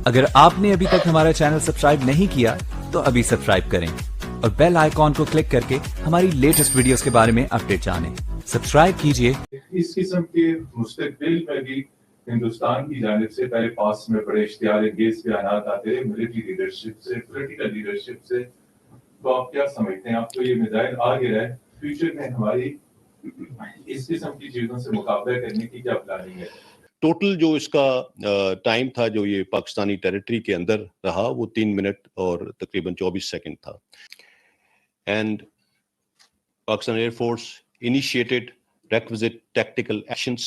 अगर आपने अभी तक हमारा चैनल सब्सक्राइब नहीं किया तो अभी सब्सक्राइब करें और बेल आइकॉन को क्लिक करके हमारी लेटेस्ट वीडियोस के बारे में अपडेट जानें। सब्सक्राइब कीजिए। इस किस्म के मुस्तकबिल में भी हिंदुस्तान की जानिब से पहले पास में बड़े इश्तिहार-ए-अंगेज़ बयानात आते रहे मिलिट्री लीडरशिप से, पॉलिटिकल लीडरशिप से। तो आप क्या समझते हैं? आपको ये मिसाइल आ गया है, फ्यूचर में हमारी इस किस्म की चीजों से मुकाबला करने की क्या प्लानिंग है? टोटल जो इसका टाइम था जो ये पाकिस्तानी टेरिटरी के अंदर रहा वो 3 मिनट और तकरीबन 24 सेकंड था। And Pakistan air force initiated requisite tactical actions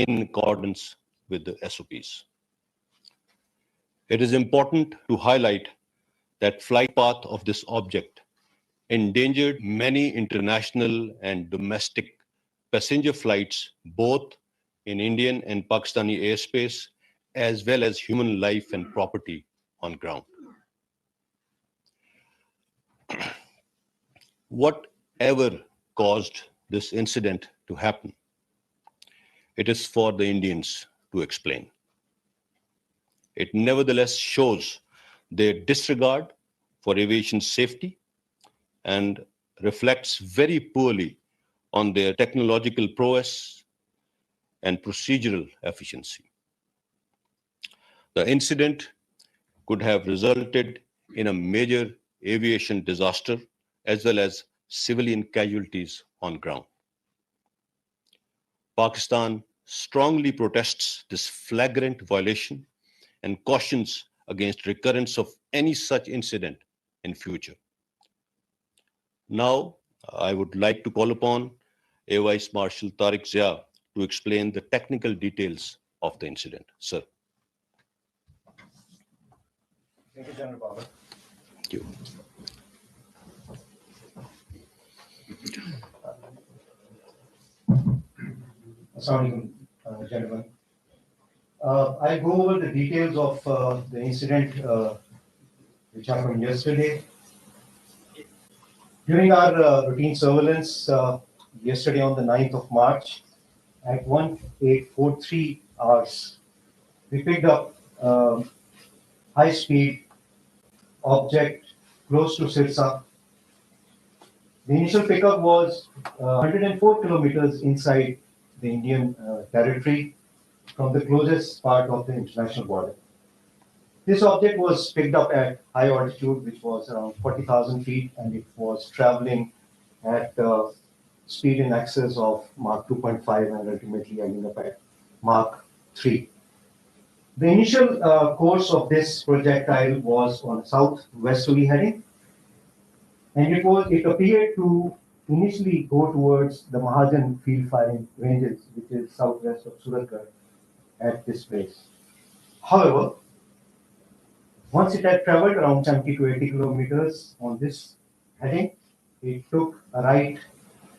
in accordance with the SOPs. It is important to highlight that flight path of this object endangered many international and domestic passenger flights, both in Indian and Pakistani airspace, as well as human life and property on ground. Whatever caused this incident to happen, it is for the Indians to explain. It nevertheless shows their disregard for aviation safety and reflects very poorly on their technological prowess and procedural efficiency. The incident could have resulted in a major aviation disaster as well as civilian casualties on ground. Pakistan strongly protests this flagrant violation and cautions against recurrence of any such incident in future. Now, I would like to call upon Air Vice Marshal Tariq Zia to explain the technical details of the incident. Sir. Thank you, General Baba. Thank you. Assalamualaikum, gentlemen. I'll go over the details of the incident which happened yesterday. During our routine surveillance yesterday on the 9th of March at 1843 hours, we picked up high-speed object close to Sirsa. The initial pickup was 104 kilometers inside the Indian territory from the closest part of the international border. This object was picked up at high altitude, which was around 40,000 feet, and it was traveling at speed in excess of Mach 2.5 and ultimately ending up at Mach 3. The initial course of this projectile was on southwesterly heading, and it appeared to initially go towards the Mahajan field firing ranges, which is southwest of Suratgarh at this place. However, once it had traveled around 70 to 80 kilometers on this heading, it took a right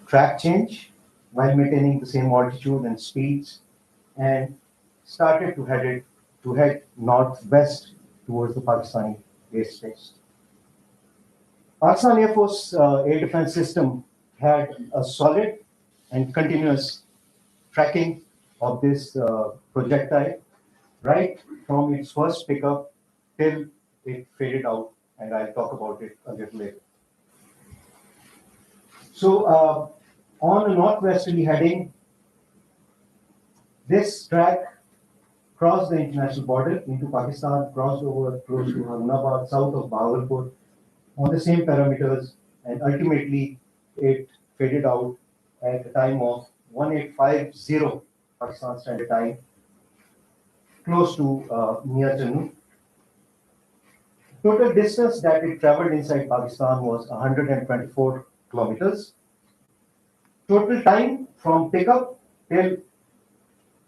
track change while maintaining the same altitude and speeds and started to head northwest towards the Pakistani airspace. Pakistan Air Force air defense system had a solid and continuous tracking of this projectile right from its first pickup till it faded out, and I'll talk about it a little later. So on a northwesterly heading, this track crossed the international border into Pakistan, crossed over close to Arnab, south of Bahawalpur, on the same parameters, and ultimately it faded out at the time of 1850 Pakistan Standard Time, close to near Jammu. Total distance that it traveled inside Pakistan was 124 kilometers. Total time from pickup till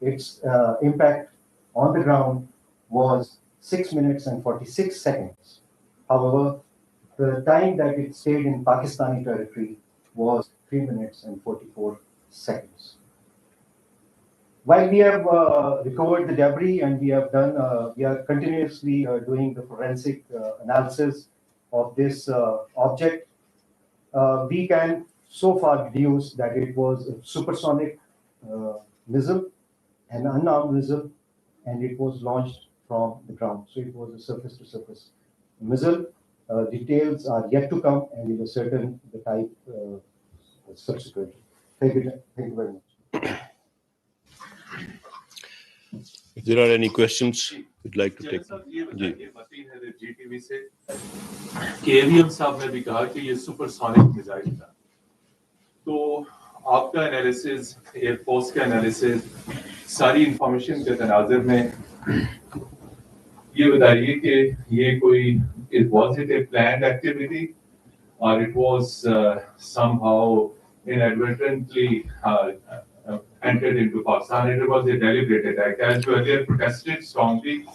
its impact on the ground was 6 minutes and 46 seconds. However, the time that it stayed in Pakistani territory was 3 minutes and 44 seconds. While we have recovered the debris and we are continuously doing the forensic analysis of this object, we can so far deduce that it was a supersonic missile, an unarmed missile, and it was launched from the ground. So it was a surface-to-surface missile. Details are yet to come, and we'll ascertain the type subsequently. Thank you very much. If there are any questions, we'd like to take. जी GTV से KVM साहब ने भी कहा कि ये supersonic missile था, तो आपका एनालिसिस, एयरफोर्स का एनालिसिस, सारी इंफॉर्मेशन के तनाजुर में ये बताइए कि ये कोई was it a planned activity or it was somehow inadvertently entered into Pakistan? It was a deliberate attack, as you earlier protested strongly.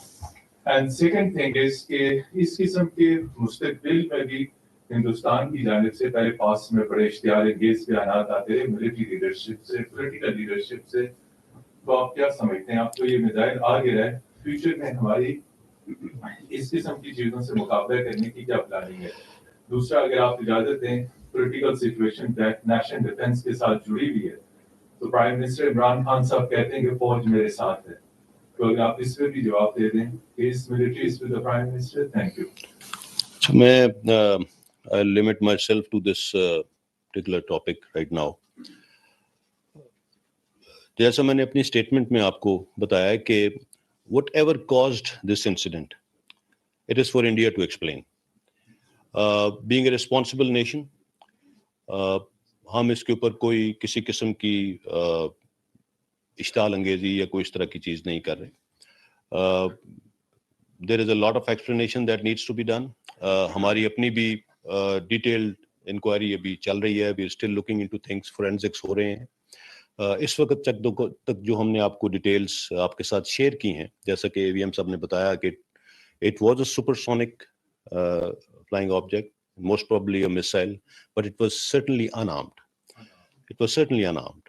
And second thing is कि इस किस्म के मुस्तकबिल में भी हिंदुस्तान की जानिब से पहले पास में बड़े इश्तिहार अंगेज बयानात आते रहे मिलिट्री लीडरशिप से, पॉलिटिकल लीडरशिप से, तो आप क्या समझते हैं? आपको ये मिसाइल आ गया है, फ्यूचर में हमारी इस किस्म की चीजों से मुकाबला करने की क्या प्लानिंग है? दूसरा, अगर आप इजाजत दें, पॉलिटिकल सिचुएशन नेशनल डिफेंस के साथ जुड़ी हुई है, तो प्राइम मिनिस्टर इमरान खान साहब कहते हैं कि फौज मेरे साथ है, तो अगर आप इस पे भी जवाब दे दें, is military is with the prime minister? Thank you. मैं I'll limit myself to this particular topic right now. जैसा मैंने अपनी स्टेटमेंट में आपको बताया कि whatever caused this incident, it is for India to explain. Being a responsible nation, हम इसके ऊपर कोई किसी किस्म की इश्ताल अंगेजी या कोई इस तरह की चीज नहीं कर रहे. There is a lot of explanation that needs to be done. हमारी अपनी भी डिटेल्ड इंक्वायरी अभी चल रही है. We are still looking into things, forensics हो रहे हैं. इस वक्त तक जो हमने आपको डिटेल्स आपके साथ शेयर की हैं, जैसा कि एवीएम साहब ने बताया कि it was a supersonic flying object, most probably a missile, but it was certainly unarmed. It was certainly unarmed.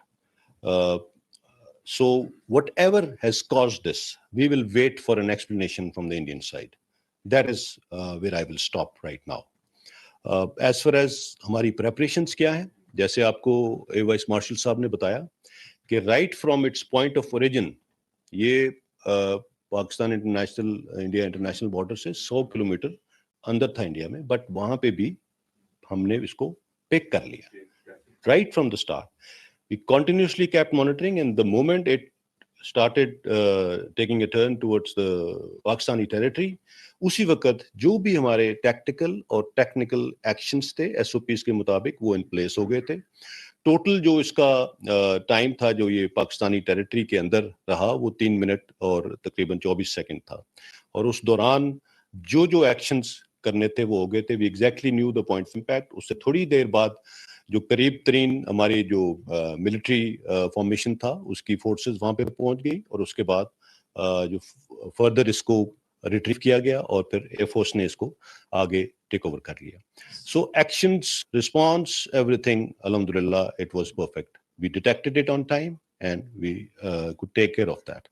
So whatever has caused this, we will wait for an explanation from the Indian side. That is where I will stop right now. As far as हमारी preparations क्या है, जैसे आपको air vice marshal साहब ने बताया कि right from its point of origin, ये पाकिस्तान इंडिया इंटरनेशनल बॉर्डर से 100 किलोमीटर अंदर था इंडिया में, बट वहां पे भी हमने इसको पिक कर लिया right from the start. We continuously kept monitoring, and the moment it started taking a turn towards the Pakistani territory, उसी वक्त जो भी हमारे टैक्टिकल और टेक्निकल एक्शंस थे एसओपीज के मुताबिक वो इन प्लेस हो गए थे. टोटल जो इसका टाइम था जो ये पाकिस्तानी टेरिटरी के अंदर रहा वो 3 मिनट और तकरीबन 24 सेकंड था, और उस दौरान जो एक्शंस करने थे वो हो गए थे. We exactly knew the point of impact. उससे थोड़ी देर बाद जो करीब तरीन हमारी जो मिलिट्री फॉर्मेशन था उसकी फोर्सेस वहां पे पहुंच गई, और उसके बाद जो फर्दर इसको रिट्रीव किया गया और फिर एयरफोर्स ने इसको आगे टेक ओवर कर लिया. सो एक्शंस, रिस्पांस, एवरीथिंग अल्हम्दुलिल्लाह it was perfect. We detected it on time and we could take care of that.